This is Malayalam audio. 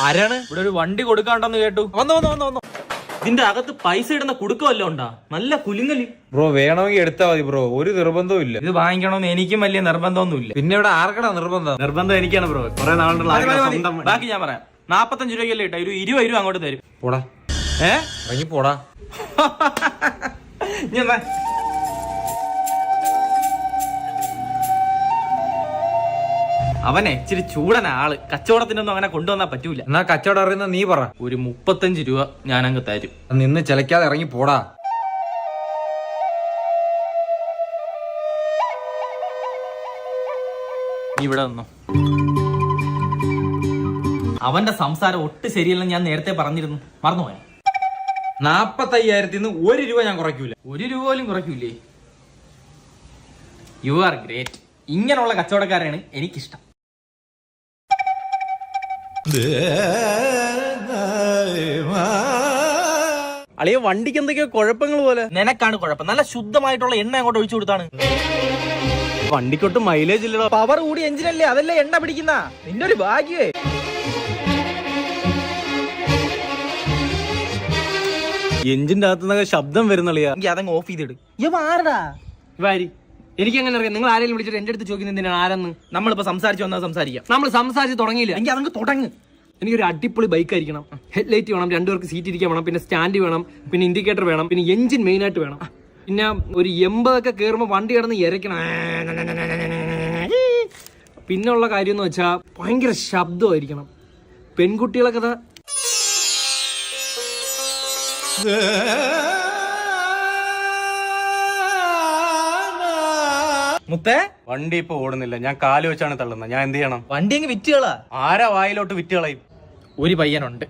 ആരാണ്? ഇവിടെ ഒരു വണ്ടി കൊടുക്കാണ്ടെന്ന് കേട്ടു. വന്നു. ഇതിന്റെ അകത്ത് പൈസ ഇടുന്ന കുടുക്കമല്ലോ ഉണ്ടാ? നല്ല കുലുങ്ങലി. ബ്രോ വേണമെങ്കിൽ എടുത്താ മതി ബ്രോ, ഒരു നിർബന്ധവും ഇല്ല. ഇത് വാങ്ങിക്കണമെന്ന് എനിക്കും വലിയ നിർബന്ധമൊന്നുമില്ല. പിന്നെ ഇവിടെ ആർക്കടാ നിർബന്ധം? നിർബന്ധം എനിക്കാണ് ബ്രോ. കുറെ നാളുള്ള ബാക്കി ഞാൻ പറയാം. 45 രൂപയ്ക്കല്ലേ ഇട്ട, ഒരു 20 രൂപ അങ്ങോട്ട് തരും. പോടാ, ഇറങ്ങി പോടാ. അവനെ ഇച്ചിരി ചൂടന ആള്, കച്ചവടത്തിനൊന്നും അങ്ങനെ കൊണ്ടുവന്നാ പറ്റൂല. എന്നാ കച്ചവടം അറിയുന്ന നീ പറ. ഒരു 35 രൂപ ഞാൻ അങ്ങ് തരും. നിന്ന് ചിലക്കാതെ ഇറങ്ങി പോടാ. നീ ഇവിടെ നിന്നോ. അവന്റെ സംസാരം ഒട്ടും ശരിയല്ലെന്ന് ഞാൻ നേരത്തെ പറഞ്ഞിരുന്നു, മറന്നുപോയ. 45,000 1 രൂപ ഞാൻ കുറയ്ക്കൂല. 1 രൂപ പോലും കുറയ്ക്കൂലേ? You are great. ഇങ്ങനെയുള്ള കച്ചവടക്കാരാണ് എനിക്കിഷ്ടം. അളിയ വണ്ടിക്ക് എന്തൊക്കെയോ കുഴപ്പങ്ങൾ പോലെ. നിനക്കാണ് കുഴപ്പം. നല്ല ശുദ്ധമായിട്ടുള്ള എണ്ണ അങ്ങോട്ട് ഒഴിച്ചു കൊടുത്താണ്. വണ്ടിക്കൊട്ട് മൈലേജ് ഇല്ലടോ. പവർ കൂടി എഞ്ചിനല്ലേ, അതല്ലേ എണ്ണ പിടിക്കുന്ന. നിന്റെ ഒരു ഭാഗ്യേ. എഞ്ചിന്റെ അകത്തുനിന്നൊക്കെ ശബ്ദം വരുന്നളിയാ. അതങ്ങ് ഓഫ് ചെയ്തിട്. വാരി എനിക്ക് അങ്ങനെ അറിയാം. നിങ്ങൾ ആരെങ്കിലും വിളിച്ചിട്ട് എന്റെ അടുത്ത് ചോദിക്കുന്നത് എന്തിനാണ് ആരെന്ന്? നമ്മളിപ്പോ സംസാരിച്ചു വന്നാൽ സംസാരിക്കാം. നമ്മൾ സംസാരിച്ച് തുടങ്ങിയില്ല. എങ്കിൽ അതങ്ങ് തുടങ്ങ്. എനിക്കൊരു അടിപൊളി ബൈക്ക് ആയിരിക്കണം. ഹെഡ്ലൈറ്റ് വേണം, 2 പേർക്ക് സീറ്റ് ഇരിക്കാൻ വേണം, പിന്നെ സ്റ്റാൻഡ് വേണം, പിന്നെ ഇൻഡിക്കേറ്റർ വേണം, പിന്നെ എഞ്ചിൻ മെയിൻ ആയിട്ട് വേണം. പിന്നെ ഒരു 80 ഒക്കെ കയറുമ്പോൾ വണ്ടി കിടന്ന് ഇരയ്ക്കണം. പിന്നെ ഉള്ള കാര്യം എന്ന് വെച്ചാൽ ഭയങ്കര ശബ്ദമായിരിക്കണം. പെൺകുട്ടികളൊക്കെ മുത്തേ, വണ്ടി ഇപ്പൊ ഓടുന്നില്ല. ഞാൻ കാല് വെച്ചാണ് തള്ളുന്നത്. ഞാൻ എന്ത് ചെയ്യണം? വണ്ടി അങ്ങ് വിറ്റുകളാ. ആരാ വായിലോട്ട് വിറ്റ് കളയും? ഒരു പയ്യനുണ്ട്.